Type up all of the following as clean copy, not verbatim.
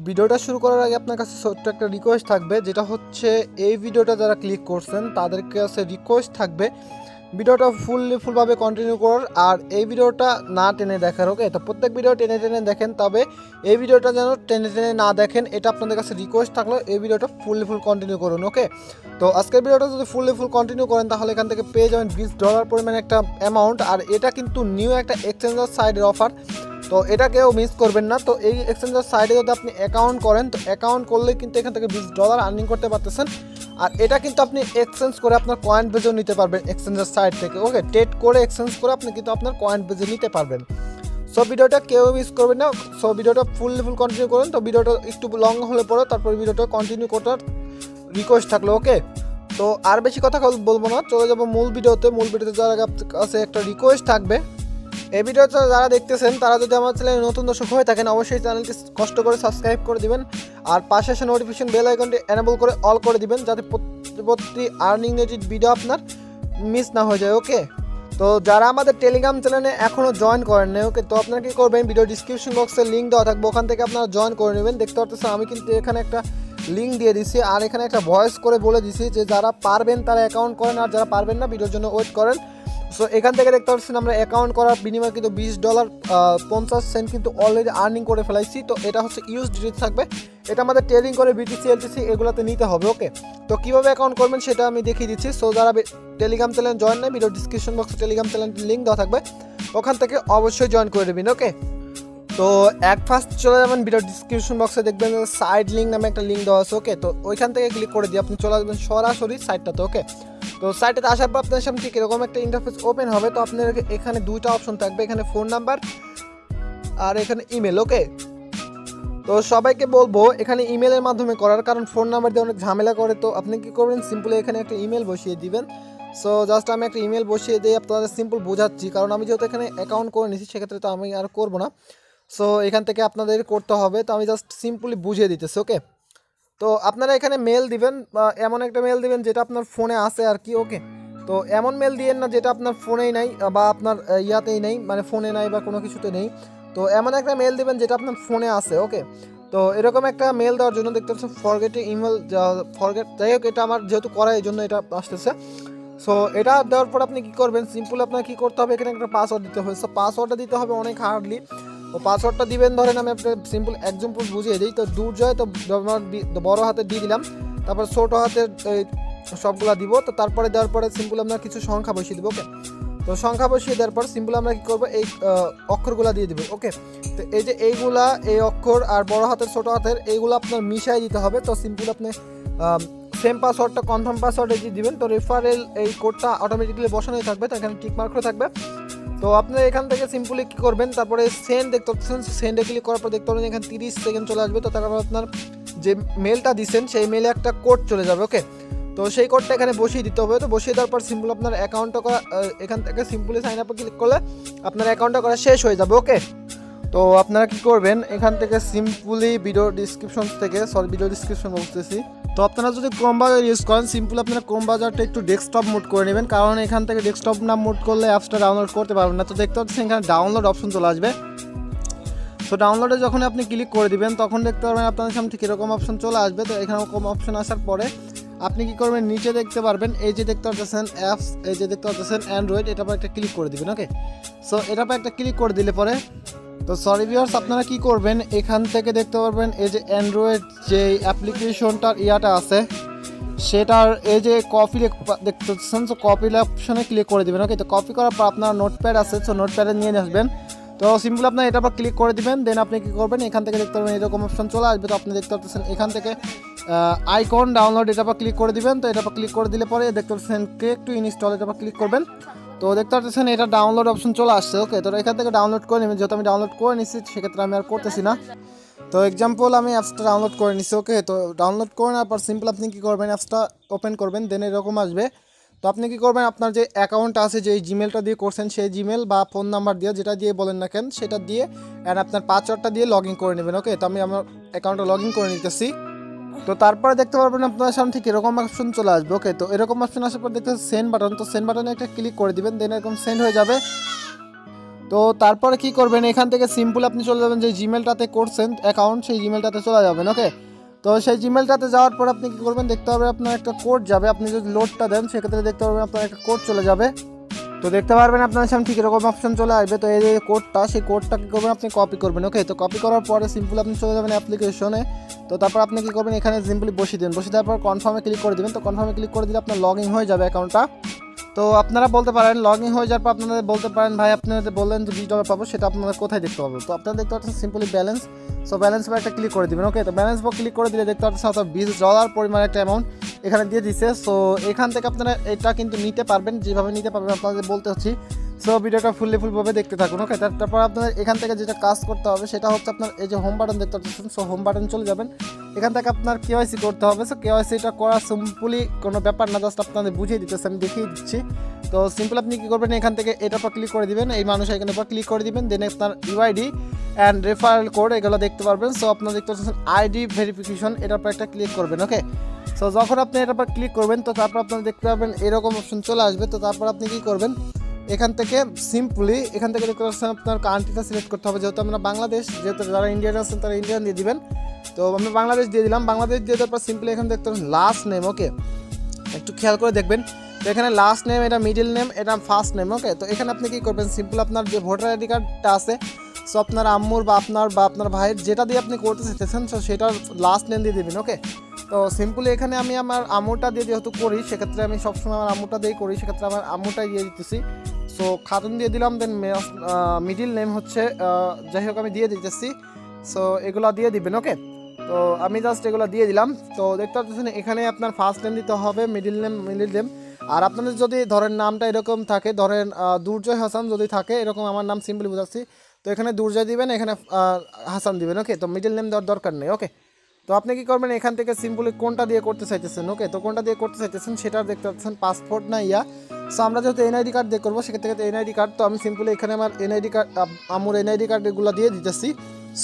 ভিডিওটা শুরু করার আগে আপনার কাছে ছোট্ট একটা রিকোয়েস্ট থাকবে, যেটা হচ্ছে এই ভিডিওটা যারা ক্লিক করছেন তাদের কাছে রিকোয়েস্ট থাকবে ভিডিওটা ফুলভাবে কন্টিনিউ করার, আর এই ভিডিওটা না টেনে দেখার। ওকে, তো প্রত্যেক ভিডিও টেনে টেনে দেখেন, তবে এই ভিডিওটা যেন টেনে টেনে না দেখেন, এটা আপনাদের কাছে রিকোয়েস্ট থাকলো। এই ভিডিওটা ফুল কন্টিনিউ করুন। ওকে, তো আজকের ভিডিওটা যদি ফুল কন্টিনিউ করেন তাহলে এখান থেকে পেয়ে যাবেন $20 পরিমাণে একটা অ্যামাউন্ট, আর এটা কিন্তু নিউ একটা এক্সচেঞ্জার সাইডের অফার, তো এটা কেউ মিস করবেন না। তো এই এক্সচেঞ্জার সাইডে যদি আপনি অ্যাকাউন্ট করেন, তো অ্যাকাউন্ট করলে কিন্তু এখান থেকে $20 আর্নিং করতে পারতেছেন, আর এটা কিন্তু আপনি এক্সচেঞ্জ করে আপনার কয়েন বেজেও নিতে পারবেন এক্সচেঞ্জার সাইড থেকে। ওকে, ট্রেড করে এক্সচেঞ্জ করে আপনি কিন্তু আপনার কয়েন বেজে নিতে পারবেন। সো ভিডিওটা কেউ মিস করবেন না, সো ভিডিওটা ফুল কন্টিনিউ করুন। তো ভিডিওটা একটু লং হলে পরে তারপর ভিডিওটা কন্টিনিউ করার রিকোয়েস্ট থাকলো। ওকে, তো আর বেশি কথা বলবো না, চলে যাবো মূল ভিডিওতে। যাওয়ার আগে আপনার কাছে একটা রিকোয়েস্ট থাকবে, এই ভিডিওটা যারা দেখতেছেন তারা যদি আমার চ্যানেলে নতুন দর্শক হয়ে থাকেন অবশ্যই চ্যানেলটি কষ্ট করে সাবস্ক্রাইব করে দিবেন, আর পাশে আসা নোটিফিকেশন বেল আইকনটি এনেবল করে অল করে দিবেন, যাতে প্রতি আর্নিং রিলেটেড ভিডিও আপনার মিস না হয়ে যায়। ওকে, তো যারা আমাদের টেলিগ্রাম চ্যানেলে এখনও জয়েন করেন না, ওকে, তো আপনারা কী করবেন, ভিডিও ডিসক্রিপশন বক্সে লিঙ্ক দেওয়া থাকবে, ওখান থেকে আপনারা জয়েন করে নেবেন। দেখতে পাচ্ছেন আমি কিন্তু এখানে একটা লিঙ্ক দিয়ে দিছি, আর এখানে একটা ভয়েস করে বলে দিছি যে যারা পারবেন তারা অ্যাকাউন্ট করেন, আর যারা পারবেন না ভিডিওর জন্য ওয়েট করেন। সো এখান থেকে দেখতে পাচ্ছেন আমরা অ্যাকাউন্ট করার বিনিময়ে কিন্তু $20.50 কিন্তু অলরেডি আর্নিং করে ফেলাইছি। তো এটা হচ্ছে USD থাকবে, এটা আমাদের ট্রেডিং করে BTC LTC এগুলোতে নিতে হবে। ওকে, তো কীভাবে অ্যাকাউন্ট করবেন সেটা আমি দেখিয়ে দিচ্ছি। সো যারা টেলিগ্রাম চ্যানেল জয়েন নেই, ভিডিও ডিসক্রিপশন বক্সে টেলিগ্রাম চ্যানেলটির লিঙ্ক দেওয়া থাকবে, ওখান থেকে অবশ্যই জয়েন করে দেবেন। ওকে, তো ফার্স্ট চলে যাবেন ভিডিও ডিসক্রিপশন বক্সে, দেখবেন সাইড লিঙ্ক নামে একটা লিঙ্ক দেওয়া আছে। ওকে, তো ওইখান থেকে ক্লিক করে দিয়ে আপনি চলে আসবেন সরাসরি সাইটটাতে। ওকে, তো সাইটে আসার পর আপনার সামনে ঠিক এরকম একটা ইন্টারফেস ওপেন হবে। তো আপনার এখানে দুইটা অপশন থাকবে, এখানে ফোন নাম্বার আর এখানে ইমেল। ওকে, তো সবাইকে বলবো এখানে ইমেলের মাধ্যমে করার, কারণ ফোন নাম্বার দিয়ে অনেক ঝামেলা করে। তো আপনি কি করবেন, সিম্পলি এখানে একটা ইমেল বসিয়ে দিবেন। সো জাস্ট আমি একটা ইমেল বসিয়ে দিয়ে আপনাদের সিম্পল বোঝাচ্ছি, কারণ আমি যেহেতু এখানে অ্যাকাউন্ট করে নিয়েছি সেক্ষেত্রে তো আমি আর করবো না। সো এখান থেকে আপনাদের করতে হবে, তো আমি জাস্ট সিম্পলি বুঝিয়ে দিতেছি। ওকে, তো আপনারা এখানে মেল দিবেন, এমন একটা মেল দিবেন যেটা আপনার ফোনে আসে আর কি। ওকে, তো এমন মেল দিয়েন না যেটা আপনার ফোনেই নাই বা আপনার ইয়াতেই নেই, মানে ফোনে নাই বা কোনো কিছুতে নেই। তো এমন একটা মেল দিবেন যেটা আপনার ফোনে আসে। ওকে, তো এরকম একটা মেল দেওয়ার জন্য দেখতে পাচ্ছেন ফরগেট ইমেল, যাই হোক এটা আমার যেহেতু করা এই জন্য এটা আসতেছে। সো এটা দেওয়ার পর আপনি কী করবেন, সিম্পল আপনার কী করতে হবে, এখানে একটা পাসওয়ার্ড দিতে হবে। সো পাসওয়ার্ডটা দিতে হবে অনেক হার্ডলি। তো পাসওয়ার্ডটা দিবেন, ধরেন আমি আপনার সিম্পল এক্সাম্পল বুঝিয়ে দিই। তো দুর্জয়, তো বড় হাতে দিয়ে দিলাম, তারপর ছোটো হাতের সবগুলো দিব। তো তারপরে দেওয়ার পরে সিম্পল আমরা কিছু সংখ্যা বসিয়ে দেবো। ওকে, তো সংখ্যা বসিয়ে দেওয়ার পর সিম্পল আমরা কী করবো, এই অক্ষরগুলো দিয়ে দেবো। ওকে, তো এই যে এইগুলা, এই অক্ষর আর বড় হাতের ছোটো হাতের এইগুলো আপনার মিশাই দিতে হবে। তো সিম্পল আপনি সেম পাসওয়ার্ডটা কনফার্ম পাসওয়ার্ডে দিয়ে দিবেন। তো রেফারেল এই কোডটা অটোমেটিক্যালি বসানোই থাকবে, তো এখানে টিক মার্ক করে থাকবে। তো আপনি এখান থেকে সিম্পলি কী করবেন, তারপরে সেন্ড দেখতে পাচ্ছেন, সেন্ডে ক্লিক করার পর দেখতে পাবেন এখানে 30 সেকেন্ড চলে আসবে। তো তারপর আপনার যে মেলটা দিচ্ছেন সেই মেলে একটা কোড চলে যাবে। ওকে, তো সেই কোডটা এখানে বসিয়ে দিতে হবে। তো বসিয়ে দেওয়ার পর সিম্পল আপনার অ্যাকাউন্টটা করা, এখান থেকে সিম্পলি সাইন আপে ক্লিক করলে আপনার অ্যাকাউন্টটা করা শেষ হয়ে যাবে। ওকে, তো আপনারা কি করবেন, এখান থেকে সিম্পলি ভিডিও ডিসক্রিপশন বলতেছি। তো আপনারা যদি ক্রোম ব্রাউজার ইউজ করেন, সিম্পল আপনারা ক্রোম ব্রাউজারটা একটু ডেস্কটপ মোড করে নেবেন, কারণ এখান থেকে ডেস্কটপ না মোড করলে অ্যাপসটা ডাউনলোড করতে পারবেন না। তো দেখতে পাচ্ছেন এখানে ডাউনলোড অপশন চলে আসবে। তো ডাউনলোডে যখন আপনি ক্লিক করে দিবেন তখন দেখতে পারবেন আপনাদের সামনে ঠিক এরকম অপশন চলে আসবে। তো এখানে এরকম অপশন আসার পরে আপনি কি করবেন, নিচে দেখতে পারবেন এই যে দেখতে পাচ্ছেন অ্যাপস, এই যে দেখতে পাচ্ছেন অ্যান্ড্রয়েড, এটার পর একটা ক্লিক করে দিবেন। ওকে, সো এটার পর একটা ক্লিক করে দিলে পরে, তো সরি ভিউয়ার্স, আপনারা কি করবেন, এখান থেকে দেখতে পারবেন এই যে অ্যান্ড্রয়েড যে অ্যাপ্লিকেশনটার ইয়াটা আছে সেটার এই যে কপি দেখতে পাচ্ছেন, সো কপির অপশনে ক্লিক করে দেবেন। ওকে, তো কপি করার পর আপনার নোটপ্যাড আছে, সো নোটপ্যাডে নিয়ে আসবেন। তো সিম্পল আপনার এটার পর ক্লিক করে দিবেন, দেন আপনি কী করবেন, এখান থেকে দেখতে পারবেন এরকম অপশন চলে আসবে। তো আপনি দেখতে পাচ্ছেন এখান থেকে আইকন ডাউনলোড, এটার পর ক্লিক করে দিবেন। তো এটার পর ক্লিক করে দিলে পরে দেখতে পাচ্ছেন ক্লিক টু ইনস্টল, এটার পর ক্লিক করবেন। তো দেখতে পাচ্ছেন এটা ডাউনলোড অপশন চলে আসছে। ওকে, তো এখান থেকে ডাউনলোড করে নেবেন, যেহেতু আমি ডাউনলোড করে নিচ্ছি সেক্ষেত্রে আমি আর করতেছি না। তো এক্সাম্পল আমি অ্যাপসটা ডাউনলোড করে নিচ্ছি। ওকে, তো ডাউনলোড করে নেওয়ার পর সিম্পল আপনি কী করবেন, অ্যাপসটা ওপেন করবেন, দেন এরকম আসবে। তো আপনি কী করবেন, আপনার যে অ্যাকাউন্ট আছে, যে জিমেলটা দিয়ে করছেন সেই জিমেল বা ফোন নাম্বার দিয়ে, যেটা দিয়ে বলেন না কেন সেটা দিয়ে, অ্যান্ড আপনার পাসওয়ার্ডটা দিয়ে লগ ইন করে নেবেন। ওকে, তো আমি আমার অ্যাকাউন্টটা লগ ইন করে নিতেছি। তো তারপরে দেখতে পারবেন আপনার সামনে ঠিক এরকম অপশন চলে আসবে। ওকে, তো এরকম অপশন আসার পর দেখতে সেন্ড বাটন, তো সেন্ড বাটনে একটা ক্লিক করে দিবেন, দেন এরকম সেন্ড হয়ে যাবে। তো তারপরে কি করবেন, এখান থেকে সিম্পল আপনি চলে যাবেন যে জিমেলটাতে করছেন অ্যাকাউন্ট, সেই জিমেলটাতে চলে যাবেন। ওকে, তো সেই জিমেলটাতে যাওয়ার পর আপনি কী করবেন, দেখতে হবে আপনার একটা কোড যাবে। আপনি যদি লোডটা দেন সেক্ষেত্রে দেখতে পারবেন আপনার একটা কোড চলে যাবে। তো দেখতে পারবেন আপনার সামনে ঠিক এরকম অপশন চলে আসবে। তো এই যে কোডটা, সেই কোডটা কী করবেন, আপনি কপি করবেন। ওকে, তো কপি করার পরে সিম্পল আপনি চলে যাবেন অ্যাপ্লিকেশনে। তো তারপর আপনি কী করবেন, এখানে সিম্পলি বসিয়ে দেবেন। বসিয়ে দেওয়ার পর কনফার্মে ক্লিক করে দেবেন। তো কনফার্মে ক্লিক করে দিলে আপনার লগ ইন হয়ে যাবে অ্যাকাউন্টটা। তো আপনারা বলতে পারেন লগ ইন হয়ে যাওয়ার পর আপনাদের বলতে পারেন ভাই আপনাদের বললেন যে $20 পাবো, সেটা আপনারা কোথায় দেখতে পাবো। তো আপনারা দেখতে পাচ্ছেন সিম্পলি ব্যালেন্স। সো ব্যালেন্স বা একটা ক্লিক করে দেবেন। ওকে, তো ব্যালেন্স বা ক্লিক করে দিলে দেখতে পাচ্ছেন অর্থাৎ $20 পরিমাণ একটা অ্যামাউন্ট এখানে দিয়ে দিচ্ছে। সো এখান থেকে আপনারা এটা কিন্তু নিতে পারবেন, যেভাবে নিতে পারবেন আপনাদের বলতে হচ্ছি। সো ভিডিওটা ফুলভাবে দেখতে থাকুন। ওকে, তারপর আপনাদের এখান থেকে যেটা কাজ করতে হবে সেটা হচ্ছে আপনার এই যে হোম বাটন দেখতে পাচ্ছেন। সো হোম বাটন চলে যাবেন। এখান থেকে আপনার কেওয়াইসি করতে হবে। সো কেওয়াইসিটা করা সিম্পলি কোনো ব্যাপার না, জাস্ট আপনাদের বুঝিয়ে দিতেছে, আমি দেখিয়ে দিচ্ছি। তো সিম্পল আপনি কী করবেন, এখান থেকে এটার পর ক্লিক করে দিবেন, এই মানুষ এখানে পর ক্লিক করে দিবেন। দেন আপনার ইউআইডি অ্যান্ড রেফারেল কোড এগুলো দেখতে পারবেন। সো আপনারা দেখতে পাচ্ছেন আইডি ভেরিফিকেশন, এটার পর একটা ক্লিক করবেন। ওকে, সো যখন আপনি এটার পর ক্লিক করবেন তো তারপর আপনারা দেখতে পাবেন এরকম অপশন চলে আসবে। তো তারপর আপনি কী করবেন, এখান থেকে সিম্পলি এখান থেকে দেখতে পাচ্ছেন আপনার কান্ট্রিটা সিলেক্ট করতে হবে। যেহেতু আমরা বাংলাদেশ, যেহেতু যারা ইন্ডিয়ান আছেন তারা ইন্ডিয়ান দিয়ে দিবেন। তো আমরা বাংলাদেশ দিয়ে দিলাম। বাংলাদেশ দিয়ে দেওয়ার পর সিম্পলি এখানে দেখতে পাচ্ছেন লাস্ট নেম। ওকে, একটু খেয়াল করে দেখবেন। তো এখানে লাস্ট নেম, এটা মিডিল নেম, এটা ফার্স্ট নেম। ওকে, তো এখানে আপনি কী করবেন, সিম্পল আপনার যে ভোটার আইডি কার্ডটা আছে, সো আপনার আম্মুর বা আপনার ভাইয়ের যেটা দিয়ে আপনি করতে চাইতেছেন, সো সেটার লাস্ট নেম দিয়ে দেবেন। ওকে, তো সিম্পলি এখানে আমি আমার আম্মুটা দিয়ে যেহেতু করি, সেক্ষেত্রে আমি সবসময় আমার আম্মুটা দিয়েই করি, সেক্ষেত্রে আমার আম্মুটাই দিয়ে দিতেছি। সো খাতুন দিয়ে দিলাম। দেন মিডিল নেম হচ্ছে যাই হোক আমি দিয়ে দিতেছি। সো এগুলো দিয়ে দিবেন। ওকে, তো আমি জাস্ট এগুলো দিয়ে দিলাম। তো দেখতে পাচ্ছেন এখানে আপনার ফার্স্ট নেম দিতে হবে, মিডিল নেম। আর আপনাদের যদি ধরেন নামটা এরকম থাকে, ধরেন দুর্জয় হাসান যদি থাকে এরকম, আমার নাম সিম্পলি বোঝাচ্ছি, তো এখানে দুর্জয় দিবেন, এখানে হাসান দিবেন। ওকে, তো মিডিল নেম দেওয়ার দরকার নেই। ওকে, তো আপনি কী করবেন, এখান থেকে সিম্পলি কোনটা দিয়ে করতে চাইতেছেন। ওকে, তো কোনটা দিয়ে করতে চাইতেছেন সেটা দেখতে পাচ্ছেন পাসপোর্ট না ইয়া। সো আমরা যেহেতু এনআইডি কার্ড দিয়ে করবো, সেক্ষেত্রে এনআইডি কার্ড। তো আমি সিম্পলি এখানে আমার এনআইডি কার্ড, আমার এনআইডি কার্ড এগুলো দিয়ে দিতেছি।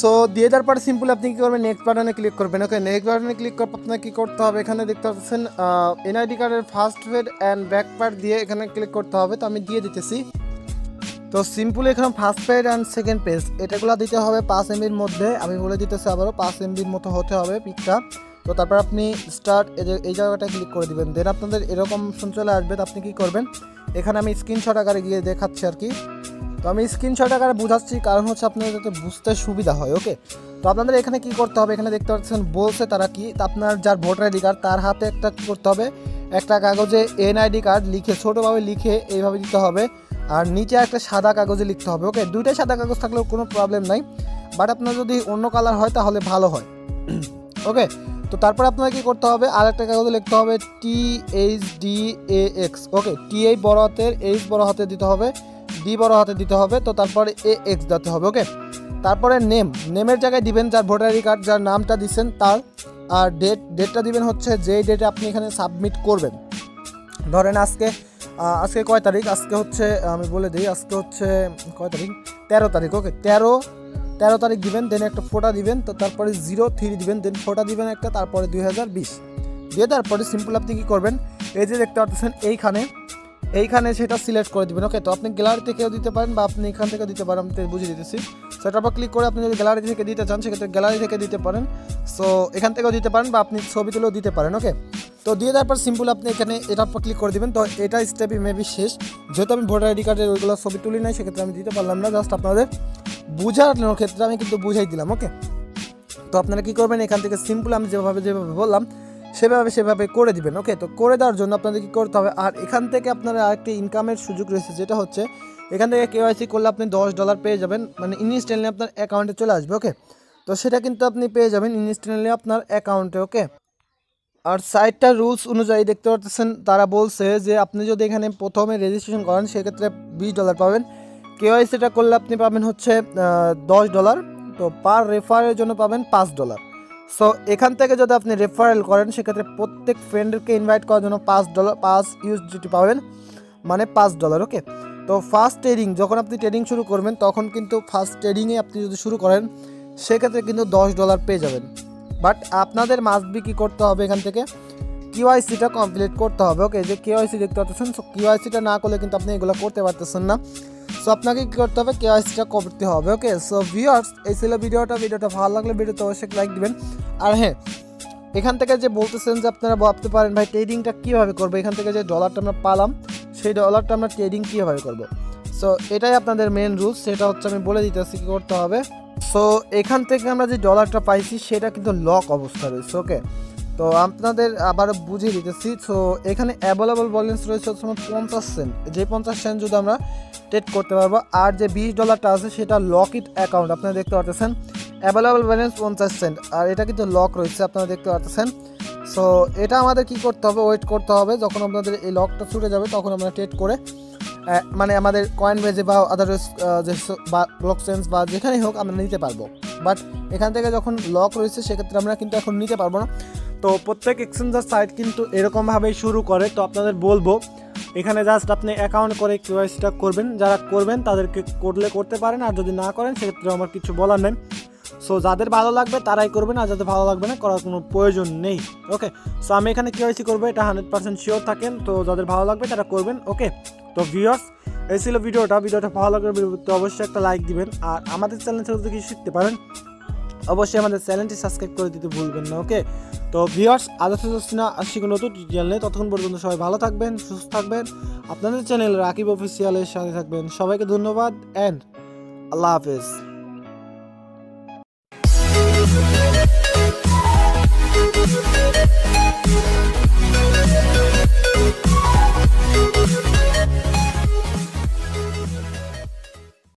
সো দিয়ে দেওয়ার পরে সিম্পলি আপনি কী করবেন, নেক্সট বাটনে ক্লিক করবেন। ওকে, নেক্সট বাটনে ক্লিক করার পর আপনার কী করতে হবে, এখানে দেখতে পাচ্ছেন এনআইডি কার্ডের first page and back part দিয়ে এখানে ক্লিক করতে হবে। তো আমি দিয়ে দিতেছি। তো সিম্পলি এখানে first page and second page এটাগুলো দিতে হবে 5 MBর মধ্যে। আমি বলে দিতেছি আবারও 5 MBর মতো হতে হবে পিকটা। তো তারপর আপনি স্টার্ট এই জায়গাটা ক্লিক করে দিবেন। দেন আপনাদের এরকম অপশন চলে আসবে। তো আপনি কী করবেন, এখানে আমি স্ক্রিনশট আকারে গিয়ে দেখাচ্ছি আর কি। তো আমি স্ক্রিনশট আকারে বুঝাচ্ছি, কারণ হচ্ছে আপনাদের যাতে বুঝতে সুবিধা হয়। ওকে, তো আপনাদের এখানে কি করতে হবে, এখানে দেখতে পাচ্ছেন বলছে তারা কি, আপনার যার ভোটার আইডি কার্ড তার হাতে একটা কী করতে হবে, একটা কাগজে এনআইডি কার্ড লিখে ছোটোভাবে লিখে এইভাবে দিতে হবে। আর নিচে একটা সাদা কাগজে লিখতে হবে। ওকে, দুইটাই সাদা কাগজ থাকলেও কোনো প্রবলেম নাই, বাট আপনার যদি অন্য কালার হয় তাহলে ভালো হয়। ওকে, তো তারপর আপনাকে কী করতে হবে, আর একটা কাগজে লিখতে হবে THDAX। ওকে, TA বড় হাতের, H বড় হাতে দিতে হবে, D বড় হাতে দিতে হবে। তো তারপরে AX দিতে হবে। ওকে, তারপরে নেমের জায়গায় দিবেন যার ভোটার আইডি কার্ড, যার নামটা দিচ্ছেন তার। আর ডেটটা দিবেন হচ্ছে যেই ডেটে আপনি এখানে সাবমিট করবেন। ধরেন আজকে কয় তারিখ, আজকে হচ্ছে আমি বলে দিই, আজকে হচ্ছে কয় তারিখ, 13 তারিখ। ওকে, 13 তারিখ দিবেন। দেন একটা ফোটা দিবেন। তো তারপরে 03 দিবেন। দেন ফোটা দিবেন একটা, তারপরে 2020 দিয়ে তারপরে সিম্পল আপনি কী করবেন, এই যে দেখতে পাচ্ছেন এইখানে সেটা সিলেক্ট করে দিবেন। ওকে, তো আপনি গ্যালারি থেকেও দিতে পারেন বা আপনি এখান থেকে দিতে পারেন, আমি বুঝিয়ে দিতেছি। সেটার পর ক্লিক করে আপনি যদি গ্যালারি থেকে দিতে চান সেক্ষেত্রে গ্যালারি থেকে দিতে পারেন। সো এখান থেকেও দিতে পারেন বা আপনি ছবি তুলেও দিতে পারেন। ওকে, তো দিয়ে দেওয়ার পর সিম্পল আপনি এখানে এটার পর ক্লিক করে দিবেন। তো এটা স্টেপই মেবি শেষ, যেহেতু আমি ভোটার আইডি কার্ডের ওইগুলো ছবি তুলি নাই, সেক্ষেত্রে আমি দিতে পারলাম না। জাস্ট আপনাদের বোঝানোর ক্ষেত্রে আমি কিন্তু বুঝাই দিলাম। ওকে, তো আপনারা কী করবেন, এখান থেকে সিম্পল আমি যেভাবে বললাম সেভাবে করে দিবেন। ওকে, তো করে দেওয়ার জন্য আপনাদের কী করতে হবে, আর এখান থেকে আপনারা আরেকটি ইনকামের সুযোগ রয়েছে, যেটা হচ্ছে এখান থেকে কেওয়াইসি করলে আপনি $10 পেয়ে যাবেন, মানে ইনস্ট্যান্টলি আপনার অ্যাকাউন্টে চলে আসবে। ওকে, তো সেটা কিন্তু আপনি পেয়ে যাবেন ইনস্ট্যান্টলি আপনার অ্যাকাউন্টে। ওকে, আর সাইটটার রুলস অনুযায়ী দেখতে পাচ্ছেন তারা বলছে যে আপনি যদি এখানে প্রথমে রেজিস্ট্রেশন করেন সেক্ষেত্রে $20 পাবেন, কেওয়াইসিটা করলে আপনি পাবেন হচ্ছে $10। তো পার রেফারের জন্য পাবেন $5। সো এখান থেকে যদি আপনি রেফারেল করেন সেক্ষেত্রে প্রত্যেক ফ্রেন্ডকে ইনভাইট করার জন্য $5 USD পাবেন, মানে $5। ওকে, তো ফার্স্ট ট্রেডিং যখন আপনি ট্রেডিং শুরু করবেন তখন কিন্তু ফার্স্ট ট্রেডিংয়ে আপনি যদি শুরু করেন সেক্ষেত্রে কিন্তু $10 পেয়ে যাবেন। বাট আপনাদের মাস্ট বি কী করতে হবে, এখান থেকে কেওয়াইসিটা কমপ্লিট করতে হবে। ওকে, যে কেওয়াইসি দেখতে পাচ্ছেন, সো কেওয়াইসিটা না করলে কিন্তু আপনি এগুলো করতে পারতেছেন না। সো আপনাকে কী করতে হবে, কেওয়াইসিটা করতে হবে। ওকে, সো ভিউয়ার্স এই ছিল ভিডিওটা ভালো লাগলে ভিডিওতে অবশ্যই লাইক দিবেন। আর হ্যাঁ, এখান থেকে যে বলতেছেন যে আপনারা ভাবতে পারেন ভাই ট্রেডিংটা কীভাবে করবো, এখান থেকে যে ডলারটা আমরা পালাম সেই ডলারটা আমরা ট্রেডিং কীভাবে করবো। সো এটাই আপনাদের মেন রুলস, সেটা হচ্ছে আমি বলে দিতেছি কী করতে হবে। সো এখান থেকে আমরা যে ডলারটা পাইছি সেটা কিন্তু লক অবস্থা রয়েছে। ওকে, তো আপনাদের আবারও বুঝিয়ে দিতেছি। সো এখানে অ্যাভেলেবল ব্যালেন্স রয়েছে হচ্ছে 50 সেন্ট, যে 50 সেন্ট যদি আমরা ট্রেড করতে পারবো। আর যে $20 আছে সেটা লক ইট অ্যাকাউন্ট, আপনারা দেখতে পাচ্ছেন অ্যাভেলেবল ব্যালেন্স 50 সেন্ট, আর এটা কিন্তু লক রয়েছে আপনারা দেখতে পাচ্ছেন। সো এটা আমাদের কি করতে হবে, ওয়েট করতে হবে, যখন আপনাদের এই লকটা ছুটে যাবে তখন আমরা ট্রেড করে মানে আমাদের কয়েনবেজে বা আদারওয়াইজ যে বা ব্লকচেইনস বা যেখানেই হোক আমরা নিতে পারবো। বাট এখান থেকে যখন লক রয়েছে সেক্ষেত্রে আমরা কিন্তু এখন নিতে পারবো না। তো প্রত্যেক এক্সচেঞ্জার সাইট কিন্তু এরকমভাবেই শুরু করে। তো আপনাদের বলবো এখানে জাস্ট আপনি অ্যাকাউন্ট করে কেওয়াইসিটা করবেন, যারা করবেন তাদেরকে করতে পারেন, আর যদি না করেন সেক্ষেত্রে আমার কিছু বলার নেই। সো যাদের ভালো লাগবে তারাই করবেন, আর যাদের ভালো লাগবে না করার কোনো প্রয়োজন নেই। ওকে, সো আমি এখানে কেওয়াইসি করবো, এটা 100% শিওর থাকেন। তো যাদের ভালো লাগবে তারা করবেন। ওকে, তো ভিউয়ার্স এই ছিল ভিডিওটা ভালো লাগলে ভিডিওতে অবশ্যই একটা লাইক দিবেন, আর আমাদের চ্যানেল থেকে যদি কিছু শিখতে পারেন অবশ্যই আমাদের চ্যানেলটি সাবস্ক্রাইব করে দিতে ভুলবেন না। ওকে, তো ভিউয়ার্স আজ আসছি কোনো নতুন টিউটোরিয়াল নেই, ততক্ষণ পর্যন্ত সবাই ভালো থাকবেন, সুস্থ থাকবেন, আপনাদের চ্যানেল রাকিব অফিসিয়ালের সাথে থাকবেন। সবাইকে ধন্যবাদ অ্যান্ড আল্লাহ হাফেজ।